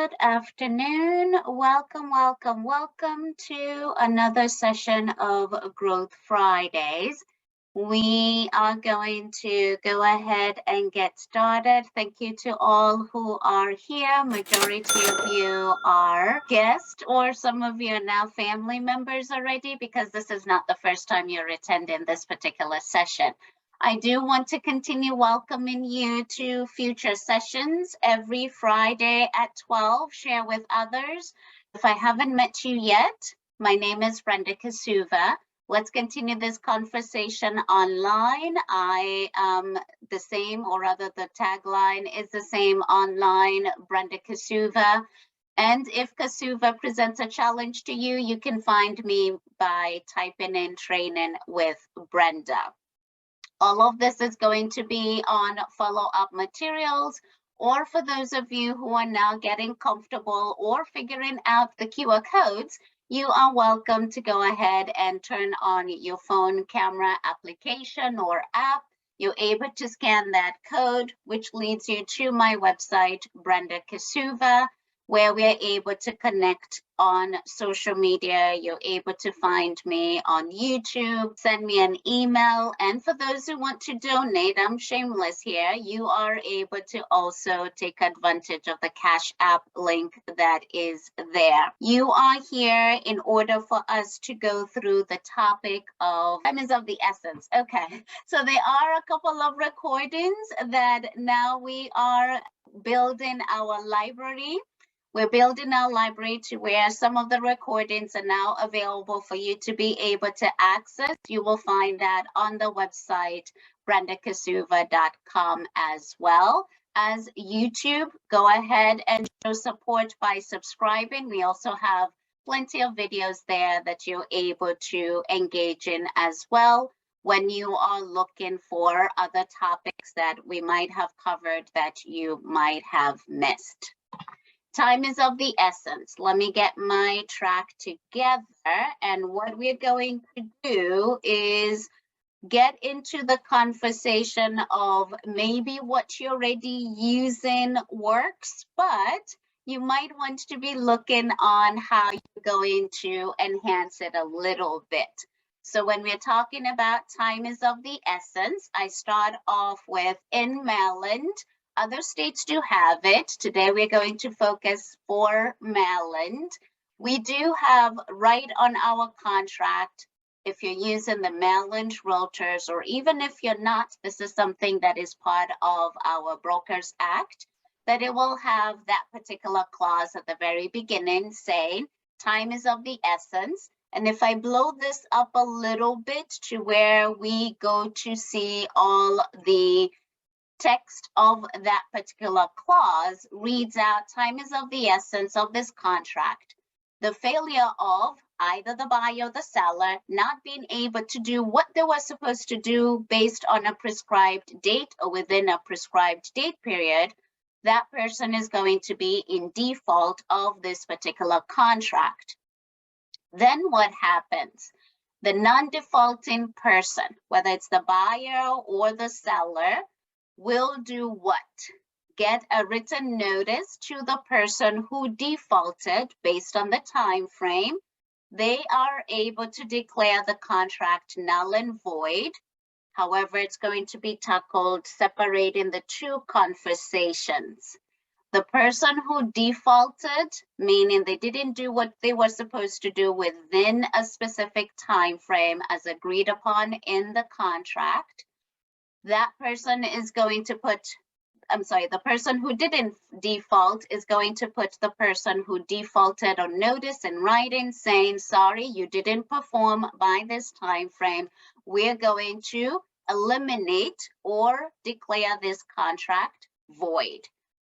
Good afternoon. Welcome to another session of Growth Fridays. We are going to go ahead and get started. Thank you to all who are here. Majority of you are guests, or some of you are now family members already, because this is not the first time you're attending this particular session. I do want to continue welcoming you to future sessions every Friday at 12. Share with others. If I haven't met you yet, my name is Brenda Kasuva. Let's continue this conversation online. I am the same, or rather the tagline is the same online, Brenda Kasuva. And if Kasuva presents a challenge to you, you can find me by typing in training with Brenda. All of this is going to be on follow-up materials, or for those of you who are now getting comfortable or figuring out the QR codes, you are welcome to go ahead and turn on your phone camera application or app. You're able to scan that code, which leads you to my website, Brenda Kasuva, where we're able to connect on social media. You're able to find me on YouTube, send me an email. And for those who want to donate, I'm shameless here, you are able to also take advantage of the Cash App link that is there. You are here in order for us to go through the topic of time is of the essence. Okay, so there are a couple of recordings that now we are building our library. We're building our library to where some of the recordings are now available for you to be able to access. You will find that on the website, brendakasuva.com, as well as YouTube. Go ahead and show support by subscribing. We also have plenty of videos there that you're able to engage in as well when you are looking for other topics that we might have covered that you might have missed. Time is of the essence. Let me get my track together. And what we're going to do is get into the conversation of maybe what you're already using works, but you might want to be looking on how you're going to enhance it a little bit. So when we're talking about time is of the essence, I start off with in Maryland. Other states do have it. Today we're going to focus for Maryland. We do have right on our contract, if you're using the Maryland REALTORS, or even if you're not, this is something that is part of our Brokers Act, that it will have that particular clause at the very beginning saying time is of the essence. And if I blow this up a little bit to where we go to see all the text of that particular clause, reads out time is of the essence of this contract. The failure of either the buyer or the seller not being able to do what they were supposed to do based on a prescribed date or within a prescribed date period, that person is going to be in default of this particular contract. Then what happens? The non-defaulting person, whether it's the buyer or the seller, will do what? Get a written notice to the person who defaulted based on the time frame. They are able to declare the contract null and void. However, it's going to be tackled separating the two conversations. The person who defaulted, meaning they didn't do what they were supposed to do within a specific time frame as agreed upon in the contract, that person is going to put, the person who didn't default is going to put the person who defaulted on notice in writing saying, sorry, you didn't perform by this time frame. We're going to eliminate or declare this contract void.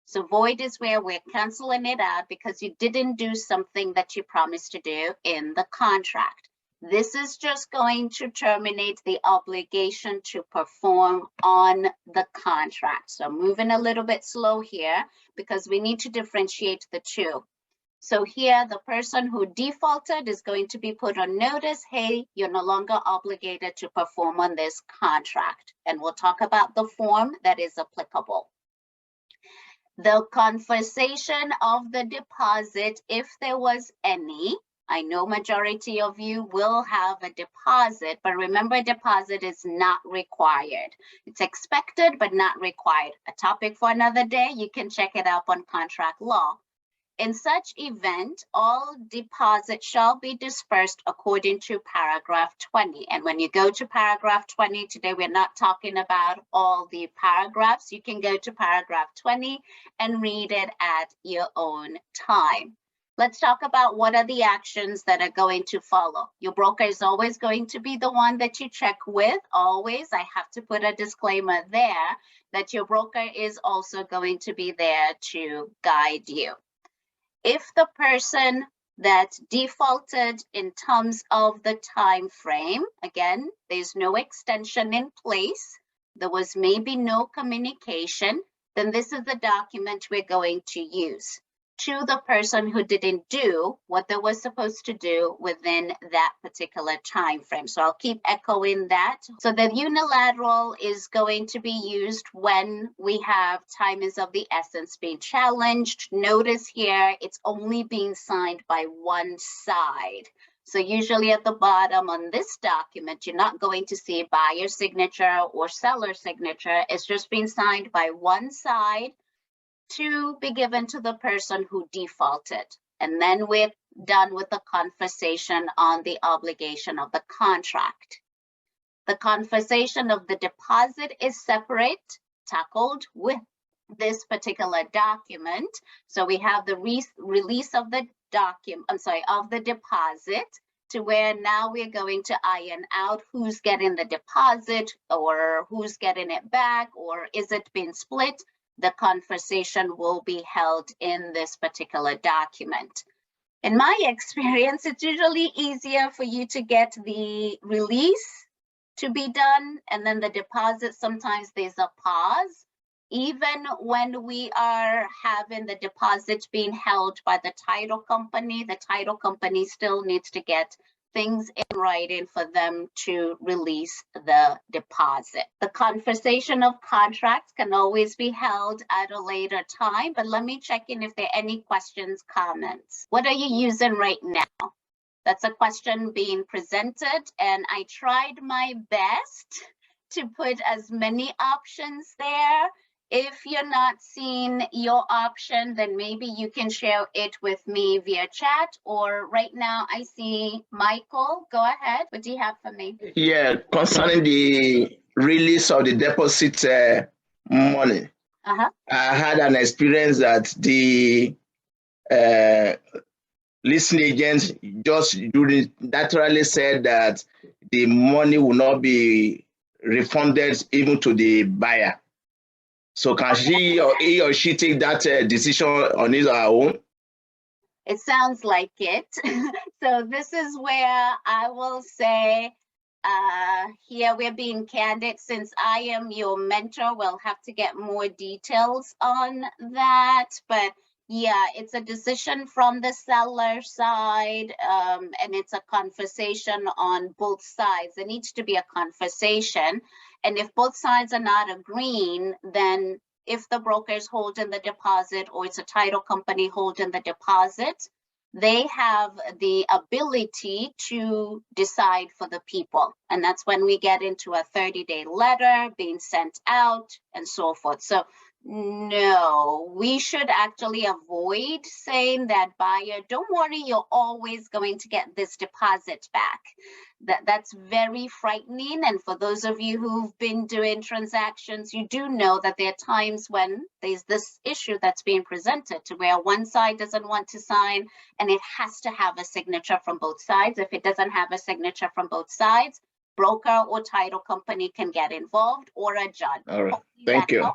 So void is where we're canceling it out because you didn't do something that you promised to do in the contract. This is just going to terminate the obligation to perform on the contract. So moving a little bit slow here because we need to differentiate the two. So here, the person who defaulted is going to be put on notice, hey, you're no longer obligated to perform on this contract. And we'll talk about the form that is applicable. The conversation of the deposit, if there was any. I know majority of you will have a deposit, but remember, deposit is not required. It's expected, but not required. A topic for another day. You can check it out on contract law. In such event, all deposits shall be dispersed according to paragraph 20. And when you go to paragraph 20, today we're not talking about all the paragraphs. You can go to paragraph 20 and read it at your own time. Let's talk about what are the actions that are going to follow. Your broker is always going to be the one that you check with, always. I have to put a disclaimer there that your broker is also going to be there to guide you. If the person that defaulted in terms of the time frame, again, there's no extension in place, there was maybe no communication, then this is the document we're going to use to the person who didn't do what they were supposed to do within that particular time frame. So I'll keep echoing that. So the unilateral is going to be used when we have time is of the essence being challenged. Notice here, it's only being signed by one side. So usually at the bottom on this document, you're not going to see buyer signature or seller signature. It's just being signed by one side to be given to the person who defaulted. And then we're done with the conversation on the obligation of the contract. The conversation of the deposit is separate, tackled with this particular document. So we have the release of the of the deposit, to where now we're going to iron out who's getting the deposit or who's getting it back, or is it being split? The conversation will be held in this particular document. In my experience, it's usually easier for you to get the release to be done, and then the deposit, sometimes there's a pause. Even when we are having the deposit being held by the title company still needs to get things in writing for them to release the deposit. The conversation of contracts can always be held at a later time, but let me check in if there are any questions, comments. What are you using right now? That's a question being presented, and I tried my best to put as many options there. If you're not seeing your option, then maybe you can share it with me via chat, or right now I see Michael. Go ahead. What do you have for me? Yeah, concerning the release of the deposit money. I had an experience that the listing agent just naturally said that the money will not be refunded even to the buyer. So can he or she take that decision on his or her own? It sounds like it. So this is where I will say, here we're being candid. Since I am your mentor, we'll have to get more details on that. But yeah, it's a decision from the seller side, and it's a conversation on both sides. There needs to be a conversation. And if both sides are not agreeing, then if the broker is holding the deposit or it's a title company holding the deposit, they have the ability to decide for the people. And that's when we get into a 30-day letter being sent out and so forth. So no, we should actually avoid saying that buyer, don't worry, you're always going to get this deposit back. That's very frightening. And for those of you who've been doing transactions, you do know that there are times when there's this issue that's being presented to where one side doesn't want to sign and it has to have a signature from both sides. If it doesn't have a signature from both sides, broker or title company can get involved, or a judge. All right, thank you.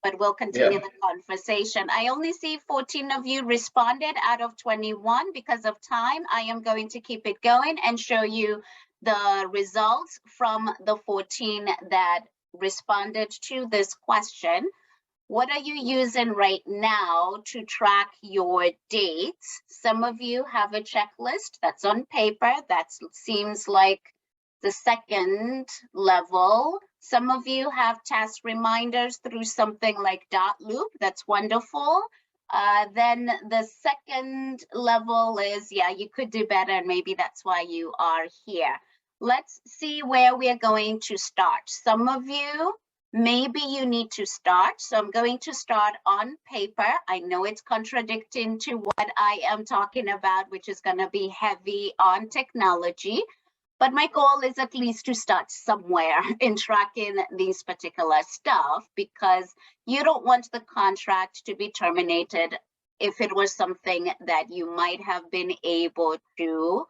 But we'll continue the conversation. I only see 14 of you responded out of 21. Because of time, I am going to keep it going and show you the results from the 14 that responded to this question. What are you using right now to track your dates? Some of you have a checklist that's on paper. That seems like The second level, some of you have task reminders through something like Dot Loop. That's wonderful. Then the second level is, yeah, you could do better, and maybe that's why you are here. Let's see where we are going to start. Some of you, maybe you need to start. So I'm going to start on paper. I know it's contradicting to what I am talking about, which is going to be heavy on technology. But my goal is at least to start somewhere in tracking these particular stuff, because you don't want the contract to be terminated if it was something that you might have been able to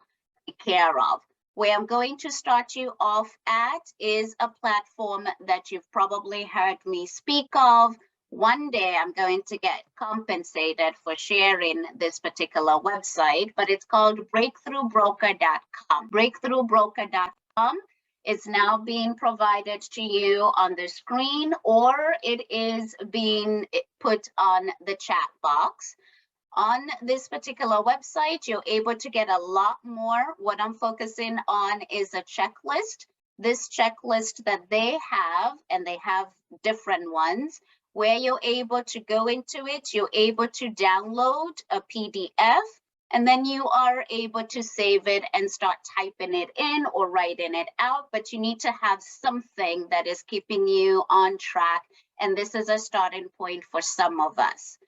take care of. Where I'm going to start you off at is a platform that you've probably heard me speak of. One day I'm going to get compensated for sharing this particular website, but it's called breakthroughbroker.com. Breakthroughbroker.com is now being provided to you on the screen, or it is being put on the chat box. On this particular website, you're able to get a lot more. What I'm focusing on is a checklist. This checklist that they have, and they have different ones, where you're able to go into it, you're able to download a PDF, and then you are able to save it and start typing it in or writing it out, but you need to have something that is keeping you on track, and this is a starting point for some of us.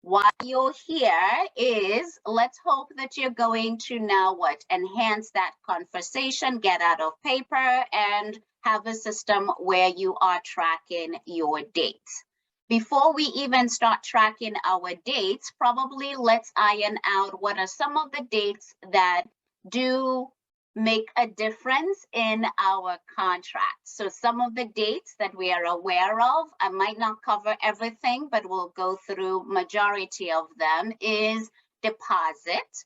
While you're here is, let's hope that you're going to now what? Enhance that conversation, get out of paper, and have a system where you are tracking your dates. Before we even start tracking our dates, probably let's iron out what are some of the dates that do make a difference in our contract. So some of the dates that we are aware of, I might not cover everything, but we'll go through majority of them, is deposit.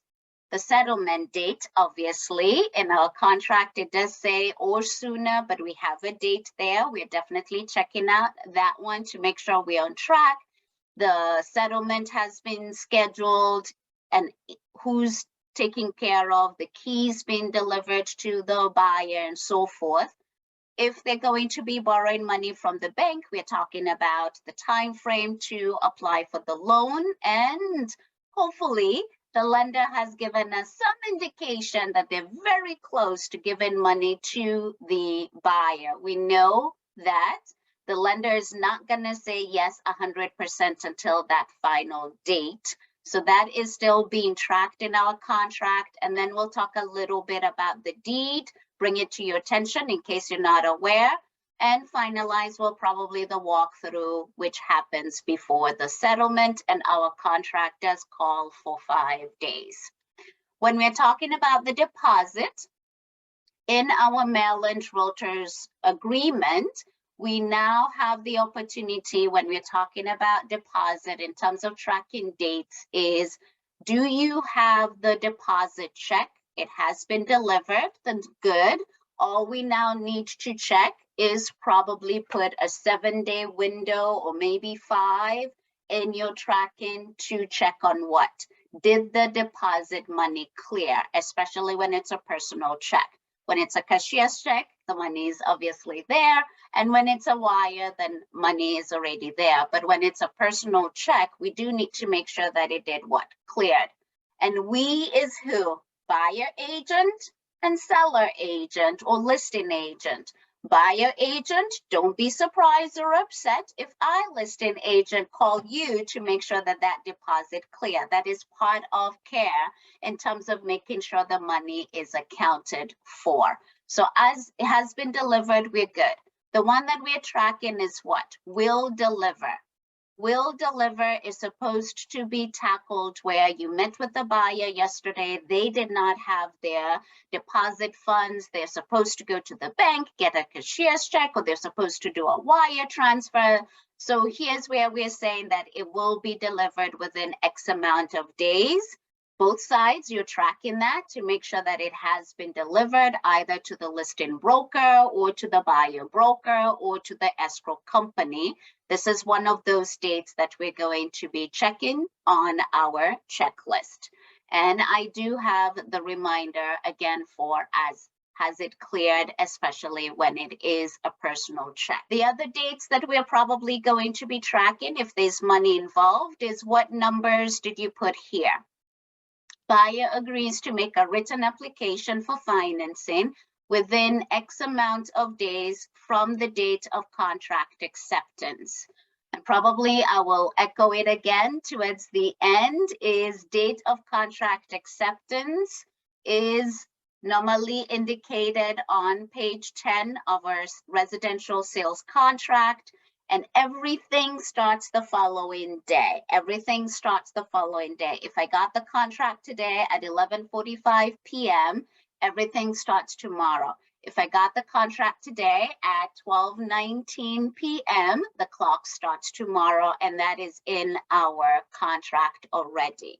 The settlement date, obviously, in our contract, it does say or sooner, but we have a date there. We're definitely checking out that one to make sure we're on track. The settlement has been scheduled and who's taking care of, the keys being delivered to the buyer and so forth. If they're going to be borrowing money from the bank, we're talking about the time frame to apply for the loan, and hopefully the lender has given us some indication that they're very close to giving money to the buyer. We know that the lender is not going to say yes 100% until that final date. So that is still being tracked in our contract. And then we'll talk a little bit about the deed, bring it to your attention in case you're not aware. And finalize will probably the walkthrough, which happens before the settlement, and our contract does call for 5 days. When we're talking about the deposit, in our Maryland REALTORS agreement, we now have the opportunity when we're talking about deposit in terms of tracking dates is, do you have the deposit check? It has been delivered, that's good. All we now need to check is probably put a 7-day window or maybe 5 in your tracking to check on what? Did the deposit money clear, especially when it's a personal check. When it's a cashier's check, the money is obviously there. And when it's a wire, then money is already there. But when it's a personal check, we do need to make sure that it did what? Cleared. And we is who? Buyer agent and seller agent or listing agent. Buyer agent, don't be surprised or upset if I, listing agent, call you to make sure that that deposit clear. That is part of care in terms of making sure the money is accounted for. So as it has been delivered, we're good. The one that we're tracking is what? Will deliver. Will deliver is supposed to be tackled where you met with the buyer yesterday. They did not have their deposit funds. They're supposed to go to the bank, get a cashier's check, or they're supposed to do a wire transfer. So here's where we're saying that it will be delivered within X amount of days. Both sides, you're tracking that to make sure that it has been delivered either to the listing broker or to the buyer broker or to the escrow company. This is one of those dates that we're going to be checking on our checklist. And I do have the reminder again for as has it cleared, especially when it is a personal check. The other dates that we're probably going to be tracking if there's money involved is what numbers did you put here? Buyer agrees to make a written application for financing within X amount of days from the date of contract acceptance. And probably I will echo it again towards the end is date of contract acceptance is normally indicated on page 10 of our residential sales contract, and everything starts the following day. Everything starts the following day. If I got the contract today at 11:45 p.m., everything starts tomorrow. If I got the contract today at 12:19 p.m., the clock starts tomorrow, and that is in our contract already.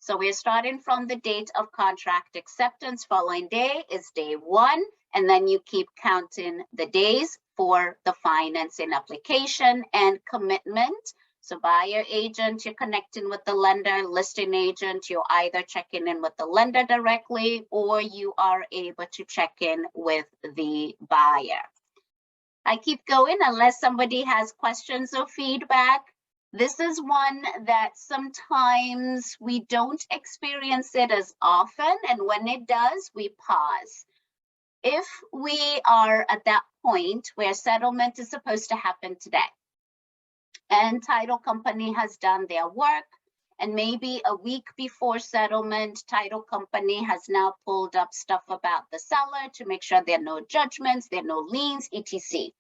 So we're starting from the date of contract acceptance. Following day is day 1, and then you keep counting the days for the financing application and commitment. So buyer agent, you're connecting with the lender. Listing agent, you're either checking in with the lender directly or you are able to check in with the buyer. I keep going unless somebody has questions or feedback. This is one that sometimes we don't experience it as often, and when it does, we pause. If we are at that point where settlement is supposed to happen today, and title company has done their work, and maybe a week before settlement, title company has now pulled up stuff about the seller to make sure there are no judgments, there are no liens, etc.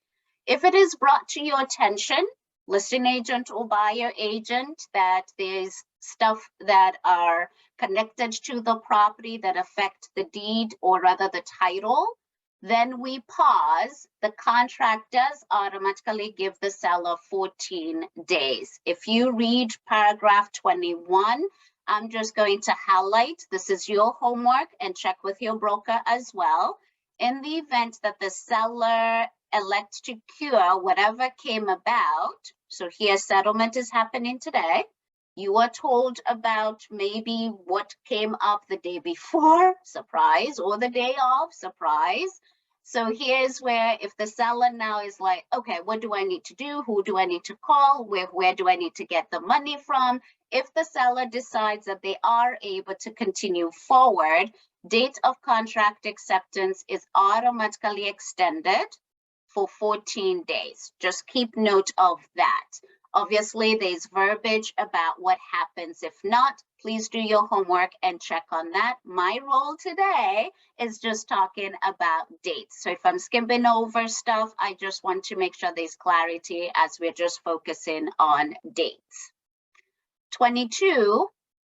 If it is brought to your attention, listing agent or buyer agent, that there's stuff that are connected to the property that affect the deed or rather the title, then we pause. The contract does automatically give the seller 14 days. If you read paragraph 21, I'm just going to highlight, this is your homework, and check with your broker as well. In the event that the seller elects to cure whatever came about, so here settlement is happening today, you are told about maybe what came up the day before, surprise, or the day of, surprise. So here's where if the seller now is like, okay, what do I need to do? Who do I need to call? Where do I need to get the money from? If the seller decides that they are able to continue forward, date of contract acceptance is automatically extended for 14 days. Just keep note of that. Obviously, there's verbiage about what happens if not. Please do your homework and check on that. My role today is just talking about dates. So if I'm skipping over stuff, I just want to make sure there's clarity as we're just focusing on dates. 22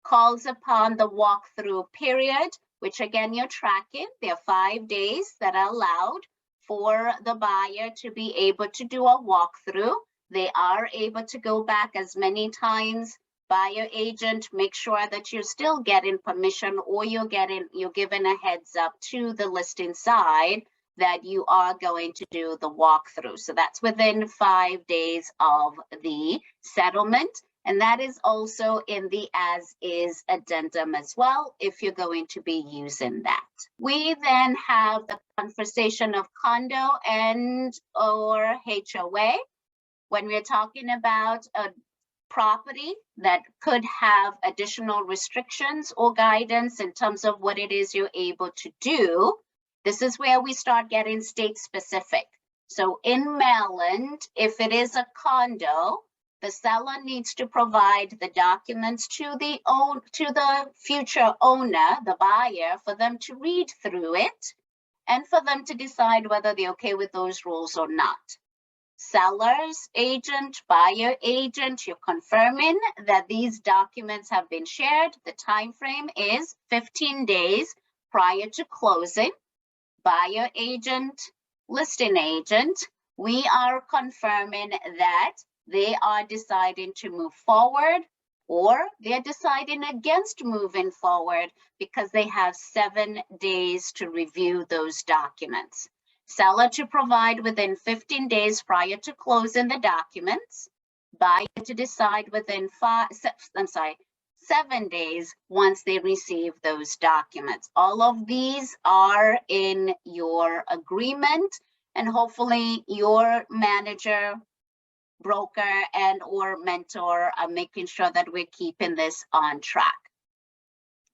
calls upon the walkthrough period, which again, you're tracking. There are 5 days that are allowed for the buyer to be able to do a walkthrough. They are able to go back as many times. Buyer agent, make sure that you're still getting permission or you're given a heads up to the listing side that you are going to do the walkthrough. So that's within 5 days of the settlement. And that is also in the as-is addendum as well, if you're going to be using that. We then have the conversation of condo and or HOA. When we're talking about a property that could have additional restrictions or guidance in terms of what it is you're able to do, this is where we start getting state specific. So in Maryland, if it is a condo, the seller needs to provide the documents to the future owner, the buyer, for them to read through it and for them to decide whether they're okay with those rules or not. Seller's agent, buyer agent, you're confirming that these documents have been shared. The time frame is 15 days prior to closing. Buyer agent, listing agent, we are confirming that they are deciding to move forward or they're deciding against moving forward because they have 7 days to review those documents. Seller to provide within 15 days prior to closing the documents. Buyer to decide within 7 days once they receive those documents. All of these are in your agreement, and hopefully your manager, broker, and or mentor are making sure that we're keeping this on track.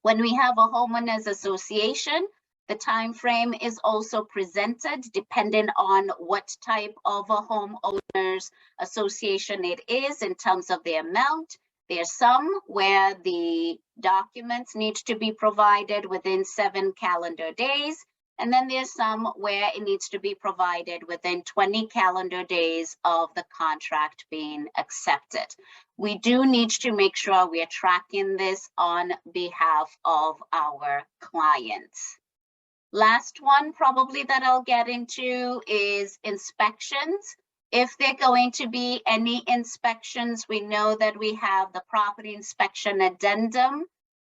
When we have a homeowners association, the time frame is also presented depending on what type of a homeowners association it is in terms of the amount. There's some where the documents need to be provided within 7 calendar days. And then there's some where it needs to be provided within 20 calendar days of the contract being accepted. We do need to make sure we are tracking this on behalf of our clients. Last one probably that I'll get into is inspections. If there are going to be any inspections, we know that we have the property inspection addendum.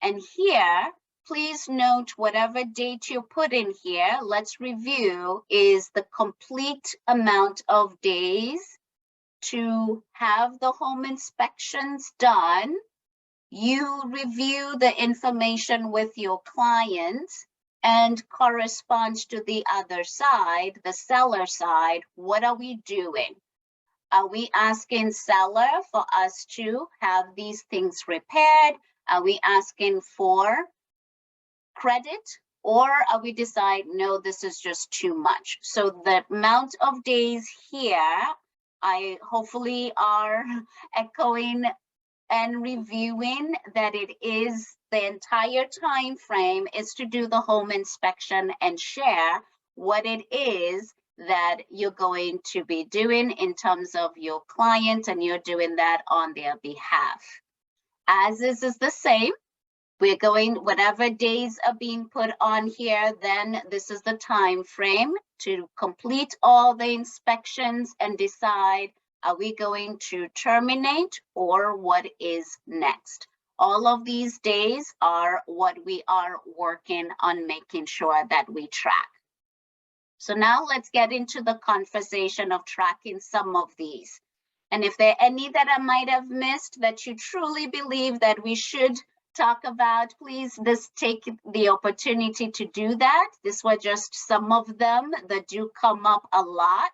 And here, please note whatever date you put in here, let's review, is the complete amount of days to have the home inspections done. You review the information with your clients and corresponds to the other side, the seller side. What are we doing? Are we asking seller for us to have these things repaired? Are we asking for credit, or are we decide, no, this is just too much? So the amount of days here, I hopefully are echoing and reviewing that it is the entire time frame is to do the home inspection and share what it is that you're going to be doing in terms of your client, and you're doing that on their behalf. As is the same. We're going, whatever days are being put on here, then this is the time frame to complete all the inspections and decide, are we going to terminate or what is next? All of these days are what we are working on making sure that we track. So now let's get into the conversation of tracking some of these. And if there are any that I might have missed that you truly believe that we should talk about, please take the opportunity to do that. These were just some of them that do come up a lot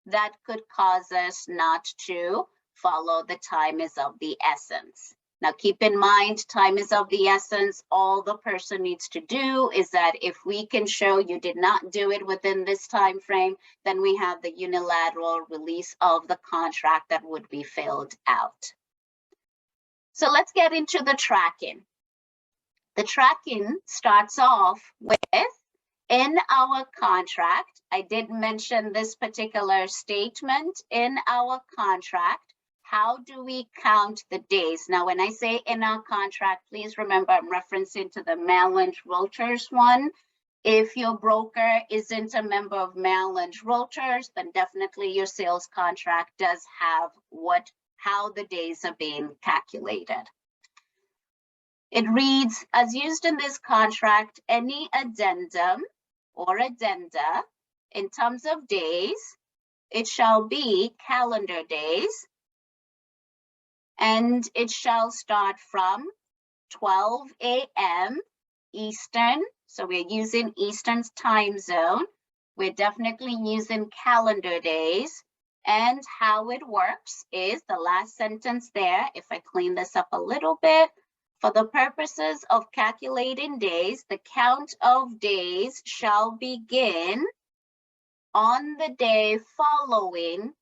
that could cause us not to follow the time is of the essence. Now keep in mind, time is of the essence. All the person needs to do is that if we can show you did not do it within this time frame, then we have the unilateral release of the contract that would be filled out. So let's get into the tracking. The tracking starts off with, in our contract, I did mention this particular statement in our contract. How do we count the days? Now, when I say in our contract, please remember I'm referencing to the Maryland REALTORS one. If your broker isn't a member of Maryland REALTORS, then definitely your sales contract does have how the days are being calculated. It reads, as used in this contract, any addendum or addenda in terms of days, it shall be calendar days, and it shall start from 12 a.m. Eastern. So we're using Eastern's time zone. We're definitely using calendar days. And how it works is the last sentence there. If I clean this up a little bit, for the purposes of calculating days, the count of days shall begin on the day following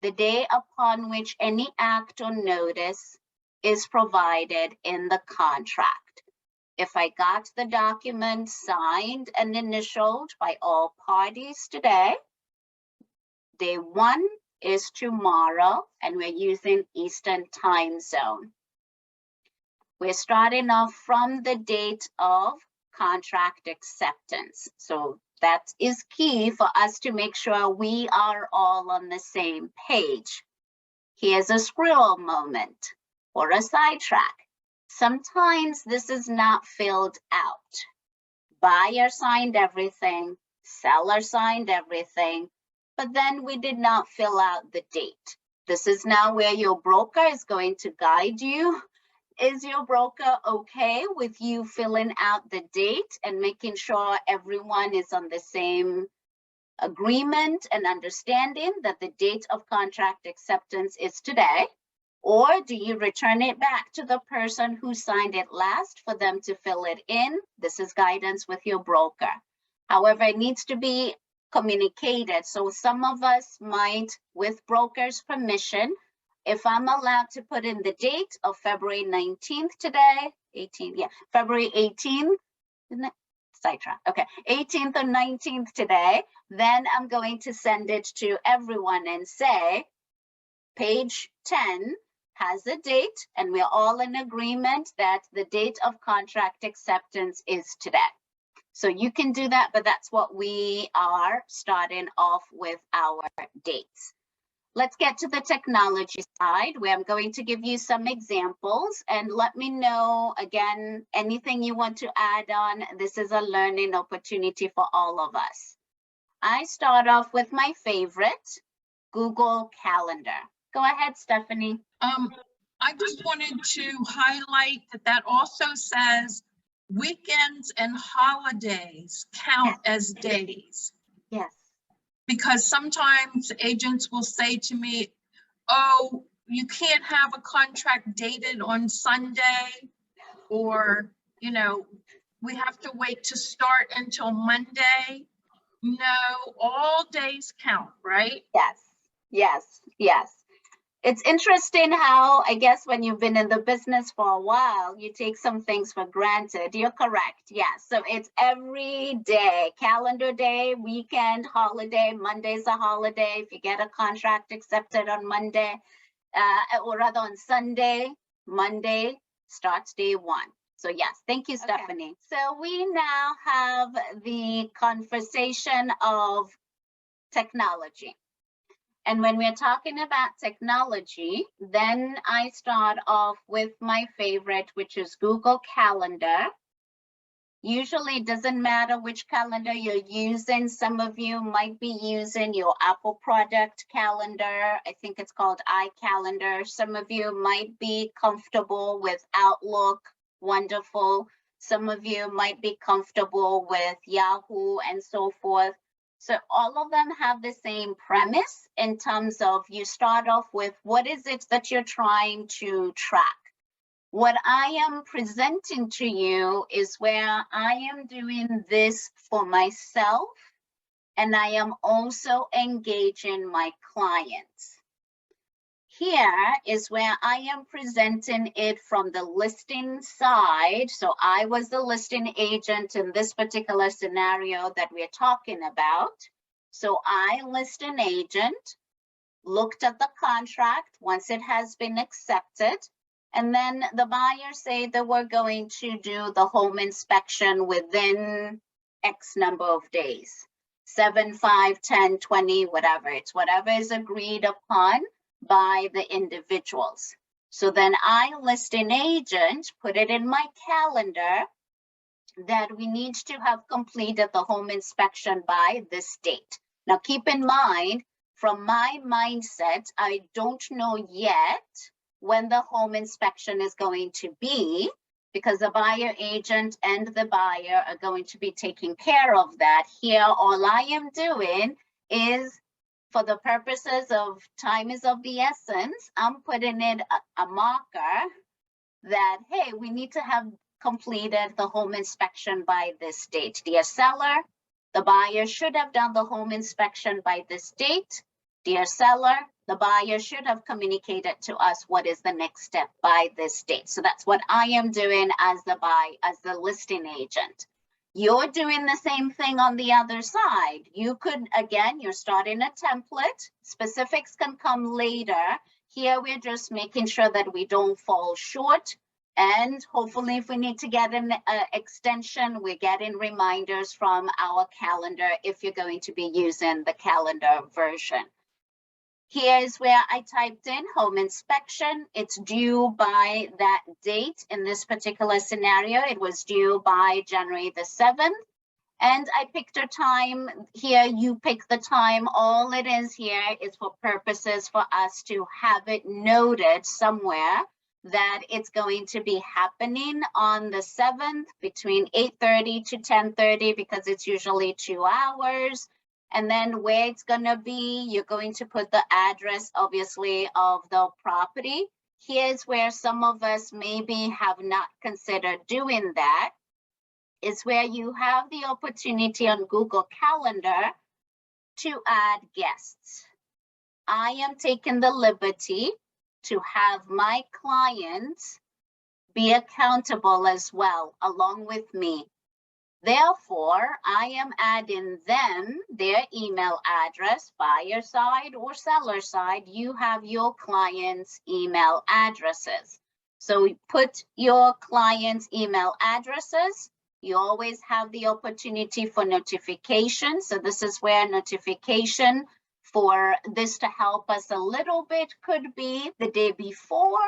the day upon which any act or notice is provided in the contract. If I got the document signed and initialed by all parties today, day one is tomorrow, and we're using Eastern time zone. We're starting off from the date of contract acceptance. So that is key for us to make sure we are all on the same page. Here's a squirrel moment or a sidetrack. Sometimes this is not filled out. Buyer signed everything, seller signed everything, but then we did not fill out the date. This is now where your broker is going to guide you Is your broker okay with you filling out the date and making sure everyone is on the same agreement and understanding that the date of contract acceptance is today? Or do you return it back to the person who signed it last for them to fill it in? This is guidance with your broker. However, it needs to be communicated. So some of us might, with broker's permission, if I'm allowed to put in the date of February 19th today, 18th, yeah, February 18th, isn't it? Citra. Okay, 18th or 19th today, then I'm going to send it to everyone and say, page 10 has a date, and we're all in agreement that the date of contract acceptance is today. So you can do that, but that's what we are starting off with our dates. Let's get to the technology side, where I'm going to give you some examples, and let me know, again, anything you want to add on. This is a learning opportunity for all of us. I start off with my favorite, Google Calendar. Go ahead, Stephanie. I just wanted to highlight that also says weekends and holidays count as days. Yes. Because sometimes agents will say to me, oh, you can't have a contract dated on Sunday, or, you know, we have to wait to start until Monday. No, all days count, right? Yes, yes, yes. It's interesting how, I guess, when you've been in the business for a while, you take some things for granted. You're correct. Yes. So it's every day, calendar day, weekend, holiday. Monday's a holiday. If you get a contract accepted on Monday, or rather on Sunday, Monday starts day one. So yes, thank you, Stephanie. Okay. So we now have the conversation of technology. And when we're talking about technology, then I start off with my favorite, which is Google Calendar. Usually it doesn't matter which calendar you're using. Some of you might be using your Apple product calendar. I think it's called iCalendar. Some of you might be comfortable with Outlook. Wonderful. Some of you might be comfortable with Yahoo and so forth. So all of them have the same premise in terms of you start off with what is it that you're trying to track. What I am presenting to you is where I am doing this for myself, and I am also engaging my clients. Here is where I am presenting it from the listing side. So I was the listing agent in this particular scenario that we're talking about. So I list an agent, looked at the contract once it has been accepted, and then the buyer say that we're going to do the home inspection within X number of days, 7, 5, 10, 20, whatever. It's whatever is agreed upon by the individuals. So then I list an agent, put it in my calendar that we need to have completed the home inspection by this date. Now keep in mind, from my mindset, I don't know yet when the home inspection is going to be, because the buyer agent and the buyer are going to be taking care of that. Here, all I am doing is, for the purposes of time is of the essence, I'm putting in a marker that, hey, we need to have completed the home inspection by this date. Dear seller, the buyer should have done the home inspection by this date. Dear seller, the buyer should have communicated to us what is the next step by this date. So that's what I am doing as the listing agent. You're doing the same thing on the other side. You could, again, you're starting a template. Specifics can come later. Here, we're just making sure that we don't fall short. And hopefully, if we need to get an extension, we're getting reminders from our calendar if you're going to be using the calendar version. Here's where I typed in home inspection. It's due by that date. In this particular scenario, it was due by January the 7th. And I picked a time. Here, you pick the time. All it is here is for purposes for us to have it noted somewhere that it's going to be happening on the 7th between 8:30 to 10:30 because it's usually 2 hours. And then where it's going to be, you're going to put the address, obviously, of the property. Here's where some of us maybe have not considered doing that, is where you have the opportunity on Google Calendar to add guests. I am taking the liberty to have my clients be accountable as well, along with me. Therefore, I am adding them, their email address, buyer side or seller side. You have your clients' email addresses. So we put your clients' email addresses. You always have the opportunity for notification. So this is where notification for this to help us a little bit could be the day before,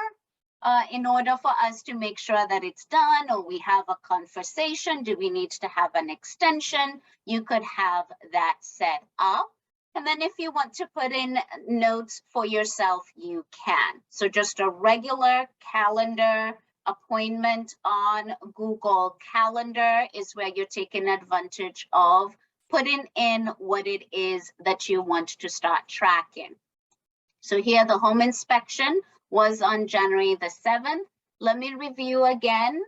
in order for us to make sure that it's done, or we have a conversation. Do we need to have an extension? You could have that set up. And then if you want to put in notes for yourself, you can. So just a regular calendar appointment on Google Calendar is where you're taking advantage of putting in what it is that you want to start tracking. So here the home inspection was on January the 7th. Let me review again.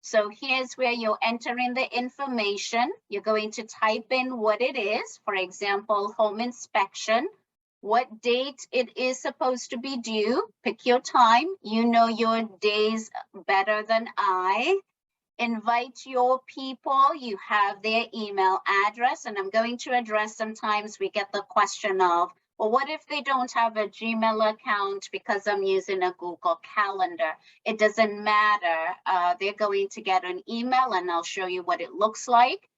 So here's where you're entering the information. You're going to type in what it is. For example, home inspection, what date it is supposed to be due. Pick your time. You know your days better than I. Invite your people. You have their email address. And I'm going to address, sometimes we get the question of, well, what if they don't have a Gmail account because I'm using a Google Calendar? It doesn't matter. They're going to get an email, and I'll show you what it looks like.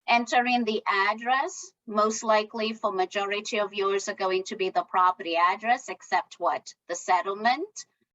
Entering the address, most likely for majority of yours are going to be the property address, except what? The settlement.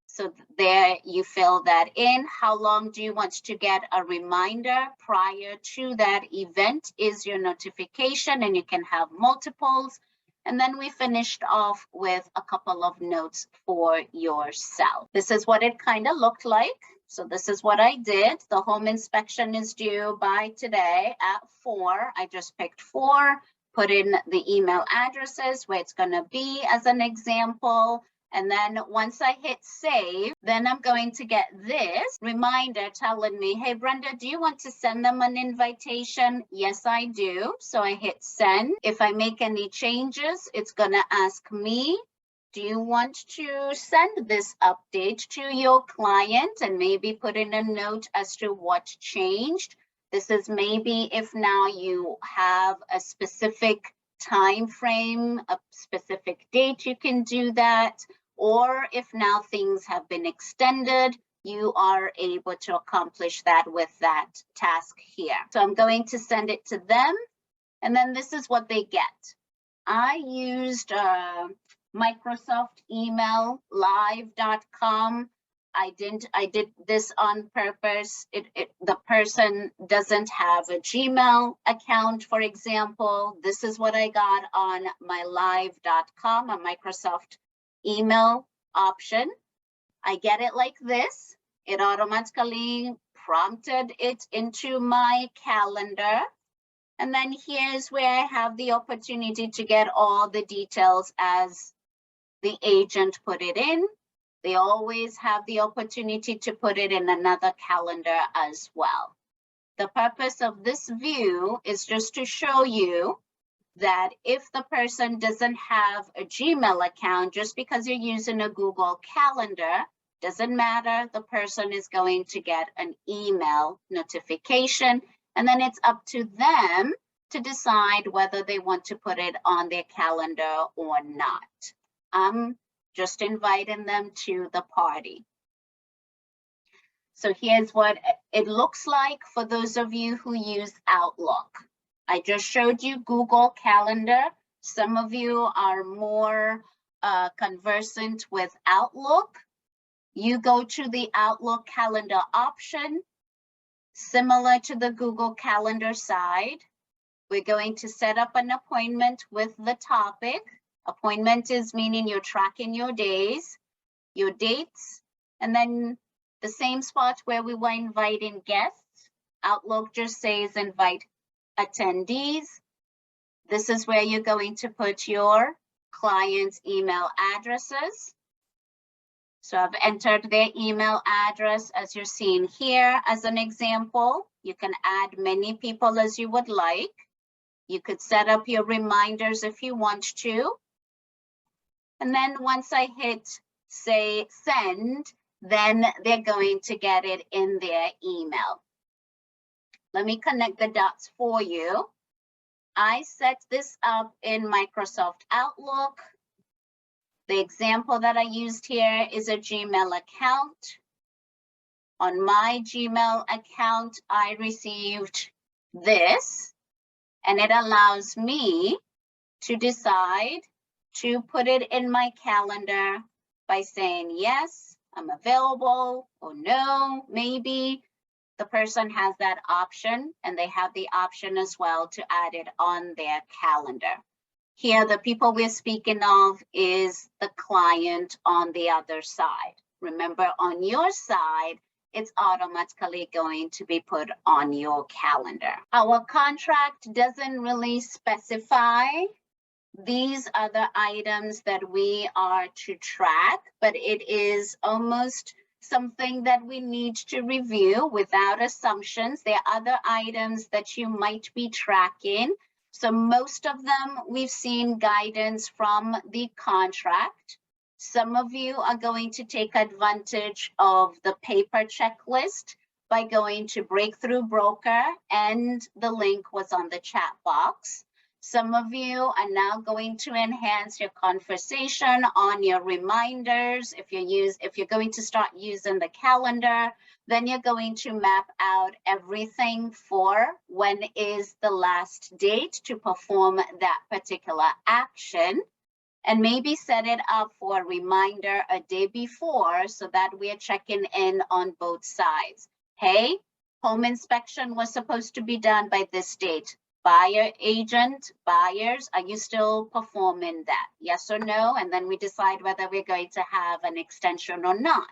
So there you fill that in. How long do you want to get a reminder prior to that event is your notification, and you can have multiples. And then we finished off with a couple of notes for yourself. This is what it kind of looked like. So this is what I did. The home inspection is due by today at 4. I just picked 4, put in the email addresses where it's going to be as an example. And then once I hit save, then I'm going to get this reminder telling me, hey, Brenda, do you want to send them an invitation? Yes, I do. So I hit send. If I make any changes, it's going to ask me, do you want to send this update to your client, and maybe put in a note as to what changed? This is maybe if now you have a specific time frame, a specific date, you can do that. Or if now things have been extended, you are able to accomplish that with that task here. So I'm going to send it to them, and then this is what they get. I used Microsoft email live.com. I did this on purpose. The person doesn't have a Gmail account, for example. This is what I got on my live.com, a Microsoft email option. I get it like this. It automatically prompted it into my calendar. And then here's where I have the opportunity to get all the details as the agent put it in. They always have the opportunity to put it in another calendar as well. The purpose of this view is just to show you that if the person doesn't have a Gmail account, just because you're using a Google Calendar, doesn't matter, the person is going to get an email notification, and then it's up to them to decide whether they want to put it on their calendar or not. I'm just inviting them to the party. So here's what it looks like for those of you who use Outlook. I just showed you Google Calendar. Some of you are more conversant with Outlook. You go to the Outlook calendar option, similar to the Google Calendar side. We're going to set up an appointment with the topic. Appointment is meaning you're tracking your days, your dates, And then the same spot where we were inviting guests, Outlook just says invite attendees. This is where you're going to put your client's email addresses. So I've entered their email address as you're seeing here as an example. You can add many people as you would like. You could set up your reminders if you want to. And then once I hit say send, then they're going to get it in their email. Let me connect the dots for you. I set this up in Microsoft Outlook. The example that I used here is a Gmail account. On my Gmail account, I received this, and it allows me to decide to put it in my calendar by saying, yes, I'm available, or no, maybe. The person has that option, and they have the option as well to add it on their calendar. Here, the people we're speaking of is the client on the other side. Remember, on your side, it's automatically going to be put on your calendar. Our contract doesn't really specify these other items that we are to track, but it is almost something that we need to review without assumptions. There are other items that you might be tracking. So most of them, we've seen guidance from the contract. Some of you are going to take advantage of the paper checklist by going to Breakthrough Broker, and the link was on the chat box. Some of you are now going to enhance your conversation on your reminders. If you're going to start using the calendar, then you're going to map out everything for when is the last date to perform that particular action, and maybe set it up for a reminder a day before so that we're checking in on both sides. Hey, home inspection was supposed to be done by this date. Buyer agent, buyers, are you still performing that? Yes or no? And then we decide whether we're going to have an extension or not.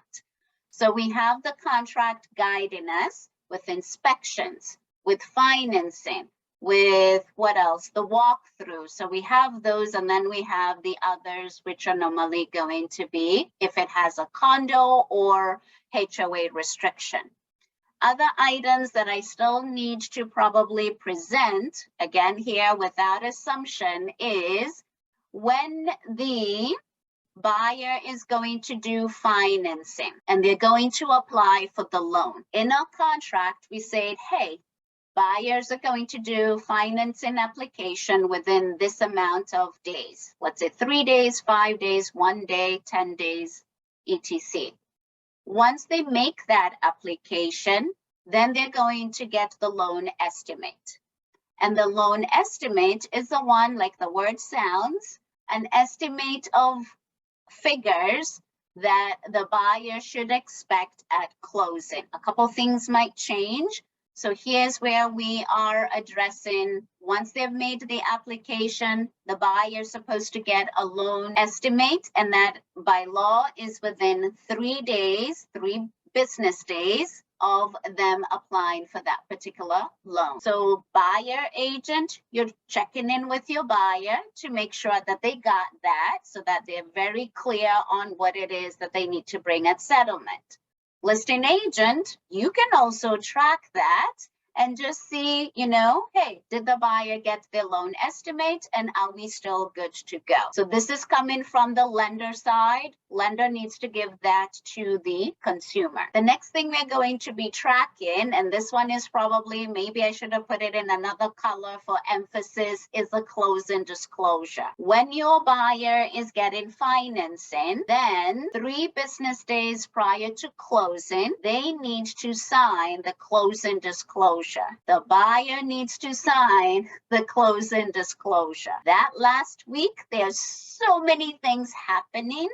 So we have the contract guiding us with inspections, with financing, with what else? The walkthrough. So we have those, and then we have the others, which are normally going to be if it has a condo or HOA restriction. Other items that I still need to probably present, again here without assumption, is when the buyer is going to do financing and they're going to apply for the loan. In our contract, we said, hey, buyers are going to do financing application within this amount of days. Let's say 3 days, 5 days, 1 day, 10 days, etc. Once they make that application, then they're going to get the loan estimate. And the loan estimate is the one, like the word sounds, an estimate of figures that the buyer should expect at closing. A couple things might change. So here's where we are addressing, once they've made the application, the buyer is supposed to get a loan estimate, and that by law is within 3 days, 3 business days of them applying for that particular loan. So buyer agent, you're checking in with your buyer to make sure that they got that, so that they're very clear on what it is that they need to bring at settlement. Listing agent, you can also track that and just see, hey, did the buyer get their loan estimate, and are we still good to go? So this is coming from the lender side. Lender needs to give that to the consumer. The next thing we're going to be tracking, and this one is probably, maybe I should have put it in another color for emphasis, is the closing disclosure. When your buyer is getting financing, then 3 business days prior to closing, they need to sign the closing disclosure. The buyer needs to sign the closing disclosure. That last week, there's so many things happening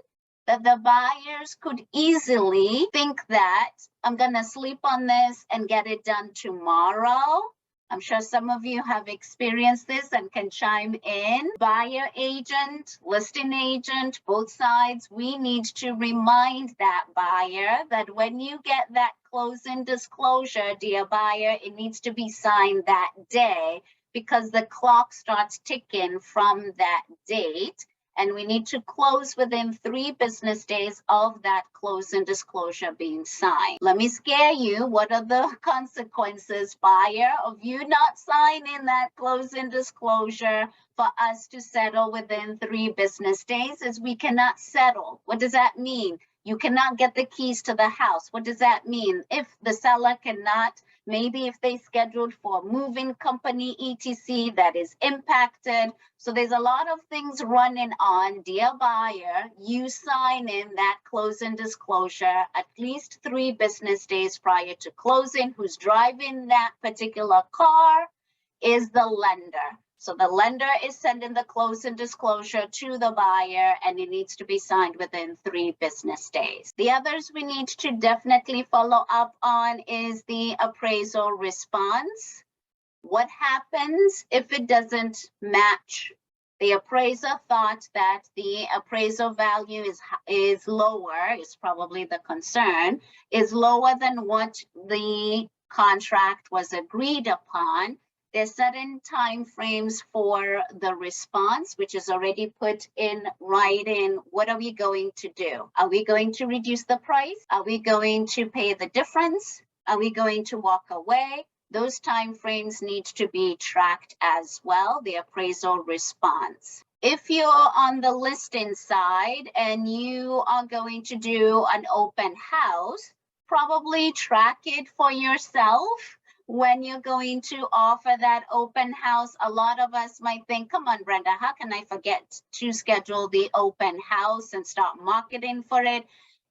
that the buyers could easily think that I'm going to sleep on this and get it done tomorrow. I'm sure some of you have experienced this and can chime in. Buyer agent, listing agent, both sides, we need to remind that buyer that when you get that closing disclosure, dear buyer, it needs to be signed that day because the clock starts ticking from that date. And we need to close within 3 business days of that closing disclosure being signed. Let me scare you. What are the consequences, buyer, of you not signing that closing disclosure for us to settle within 3 business days? Is we cannot settle. What does that mean? You cannot get the keys to the house. What does that mean? If the seller cannot, maybe if they scheduled for a moving company, etc., that is impacted. So there's a lot of things running on. Dear buyer, you sign in that closing disclosure at least 3 business days prior to closing. Who's driving that particular car is the lender. So the lender is sending the closing disclosure to the buyer, and it needs to be signed within 3 business days. The others we need to definitely follow up on is the appraisal response. What happens if it doesn't match? The appraiser thought that the appraisal value is lower, is probably the concern, is lower than what the contract was agreed upon. There's certain time frames for the response, which is already put in writing. What are we going to do? Are we going to reduce the price? Are we going to pay the difference? Are we going to walk away? Those time frames need to be tracked as well, the appraisal response. If you're on the listing side and you are going to do an open house, probably track it for yourself. When you're going to offer that open house, a lot of us might think, come on, Brenda, how can I forget to schedule the open house and start marketing for it?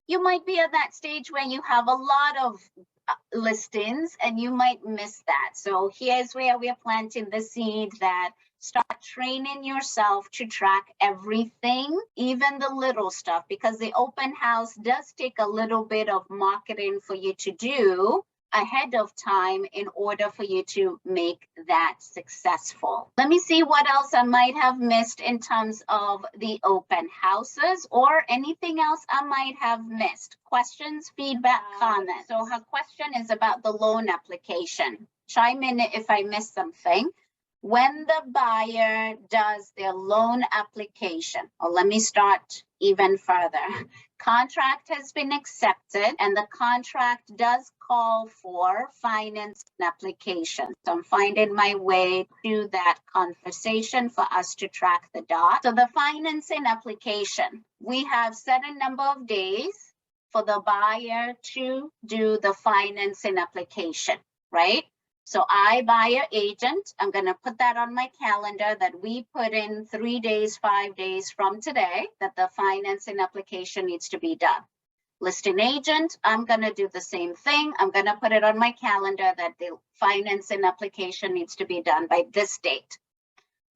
You might be at that stage where you have a lot of listings and you might miss that. So here's where we're planting the seed that start training yourself to track everything, even the little stuff, because the open house does take a little bit of marketing for you to do ahead of time in order for you to make that successful. Let me see what else I might have missed in terms of the open houses or anything else I might have missed. Questions, feedback, comments. So her question is about the loan application. Chime in if I missed something. When the buyer does their loan application, or let me start even further. Contract has been accepted and the contract does call for finance application. So I'm finding my way to that conversation for us to track the dot. So the financing application, we have set a number of days for the buyer to do the financing application, right? So I, buyer agent, I'm going to put that on my calendar that we put in 3 days, 5 days from today that the financing application needs to be done. Listing agent, I'm going to do the same thing. I'm going to put it on my calendar that the financing application needs to be done by this date.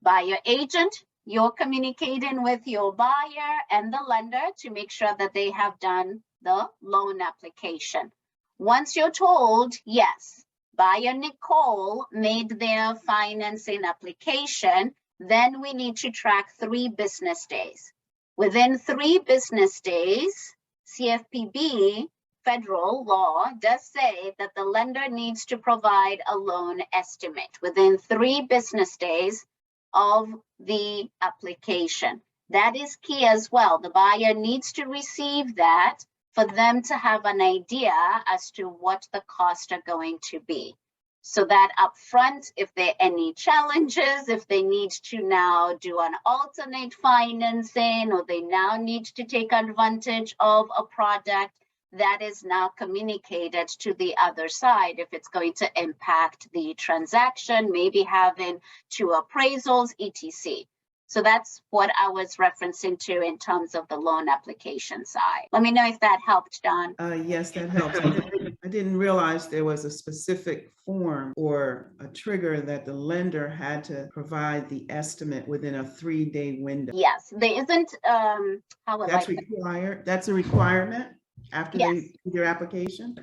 Buyer agent, you're communicating with your buyer and the lender to make sure that they have done the loan application. Once you're told, yes, buyer Nicole made their financing application, then we need to track 3 business days. Within 3 business days, CFPB federal law does say that the lender needs to provide a loan estimate within 3 business days of the application. That is key as well. The buyer needs to receive that for them to have an idea as to what the costs are going to be. So that upfront, if there are any challenges, if they need to now do an alternate financing, or they now need to take advantage of a product, that is now communicated to the other side if it's going to impact the transaction, maybe having 2 appraisals, etc. So that's what I was referencing to in terms of the loan application side. Let me know if that helped, Don. Yes, that helps. I didn't realize there was a specific form or a trigger that the lender had to provide the estimate within a 3-day window. Yes, there isn't, how would That's I? required. That's a requirement after Yes. they do their application?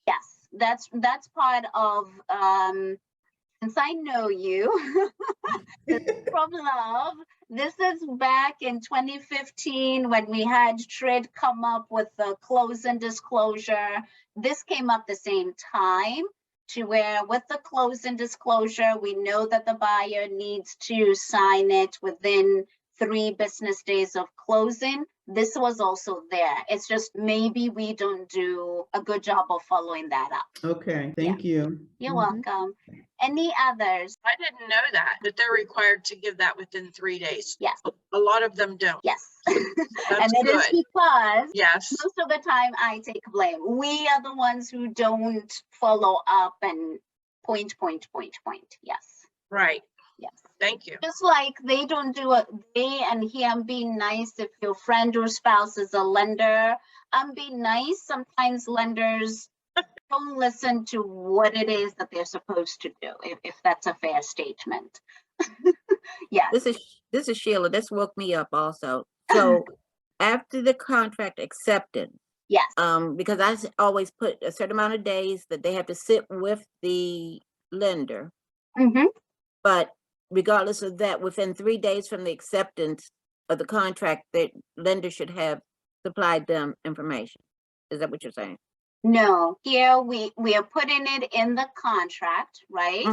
Yes, that's part of since I know you, this is from love. This is back in 2015 when we had TRID come up with the close and disclosure. This came up the same time, to where with the close and disclosure, we know that the buyer needs to sign it within 3 business days of closing. This was also there. It's just maybe we don't do a good job of following that up. Okay, thank you. You're Mhm. welcome. Any others? I didn't know that they're required to give that within 3 days. Yes, A lot of them don't. yes. That's And it is good. because Yes, most of the time I take blame. We are the ones who don't follow up and point. Yes, right. yes. Thank you. Just like they don't do it, and here I'm being nice. If your friend or spouse is a lender, I'm being nice. Sometimes lenders don't listen to what it is that they're supposed to do, if that's a fair statement. Yes, This is Sheila. This woke me up also. So after the contract acceptance, yes, because always put a certain amount of days that they have to sit with the lender, mm-hmm. but regardless of that, within 3 days from the acceptance of the contract, the lender should have supplied them information. Is that what you're saying? No, here we are putting it in the contract, right?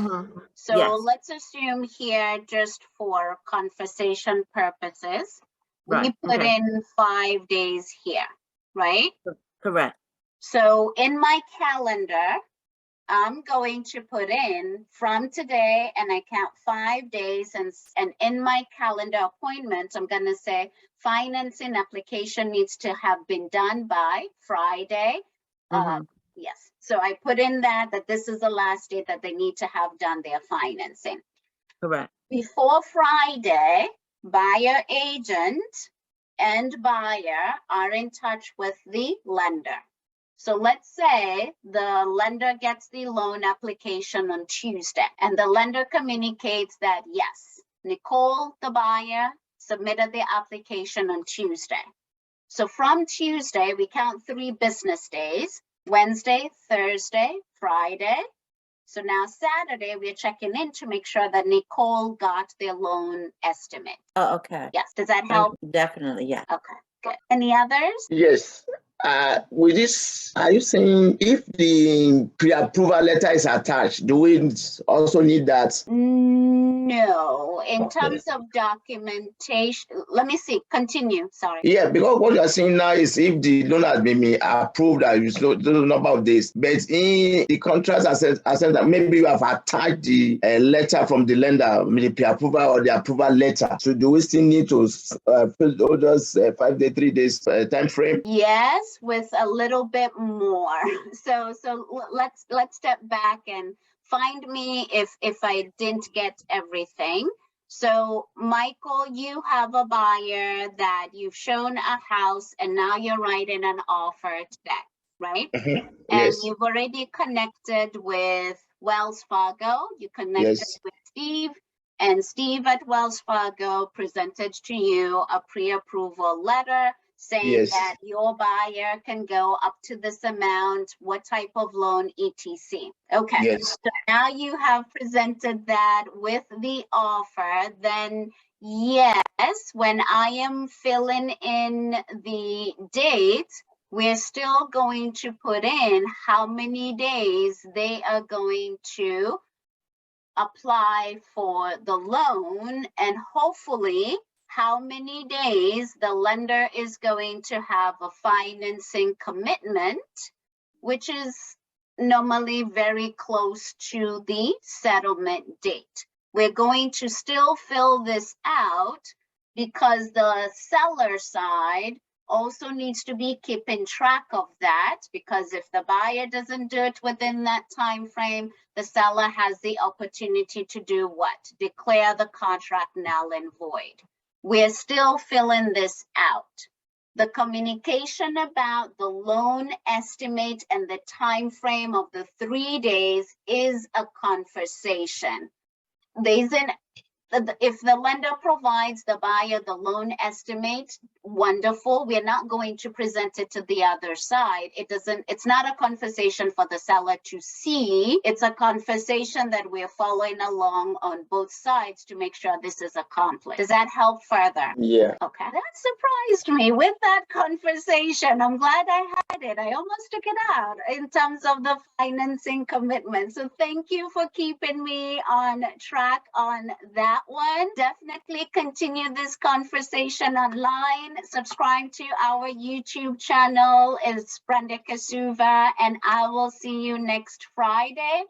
So Yes. let's assume here, just for conversation purposes, we Right. put Okay. in 5 days here, right? Correct. So in my calendar, I'm going to put in from today, and I count 5 days, and in my calendar appointments, I'm going to say financing application needs to have been done by Friday. Yes, so I put in that this is the last date that they need to have done their financing. Correct. Before Friday, buyer agent and buyer are in touch with the lender. So let's say the lender gets the loan application on Tuesday, and the lender communicates that, yes, Nicole, the buyer, submitted the application on Tuesday. So from Tuesday, we count 3 business days: Wednesday, Thursday, Friday. So now Saturday, we're checking in to make sure that Nicole got their loan estimate. Oh, okay. Yes, does that help? Definitely, yeah. Okay, good. Any others? Yes. With this, are you saying if the pre-approval letter is attached, do we also need that? No, in Okay. terms of documentation, let me see, continue, sorry. Yeah, because what you're saying now is if the loan has been approved, you know the number of days, but in the contract said that maybe you have attached the letter from the lender, the pre-approval or the approval letter. So do we still need to fill those 5 days, 3 days time frame? Yes, with a little bit more. So let's step back and find me if I didn't get everything. So Michael, you have a buyer that you've shown a house, and now you're writing an offer today, right? Mm-hmm. And Yes. you've already connected with Wells Fargo. You connected Yes. with Steve, and Steve at Wells Fargo presented to you a pre-approval letter saying Yes. that your buyer can go up to this amount, what type of loan, etc. Okay, Yes. so now you have presented that with the offer, then yes, when I am filling in the date, we're still going to put in how many days they are going to apply for the loan, and hopefully how many days the lender is going to have a financing commitment, which is normally very close to the settlement date. We're going to still fill this out because the seller side also needs to be keeping track of that, because if the buyer doesn't do it within that time frame, the seller has the opportunity to do what? Declare the contract null and void. We're still filling this out. The communication about the loan estimate and the time frame of the 3 days is a conversation. if the lender provides the buyer the loan estimate, wonderful. We're not going to present it to the other side. It's not a conversation for the seller to see. It's a conversation that we're following along on both sides to make sure this is accomplished. Does that help further? Yeah. Okay, that surprised me with that conversation. I'm glad I had it. I almost took it out in terms of the financing commitment. So thank you for keeping me on track on that one. Definitely continue this conversation online. Subscribe to our YouTube channel. It's Brenda Kasuva, and I will see you next Friday.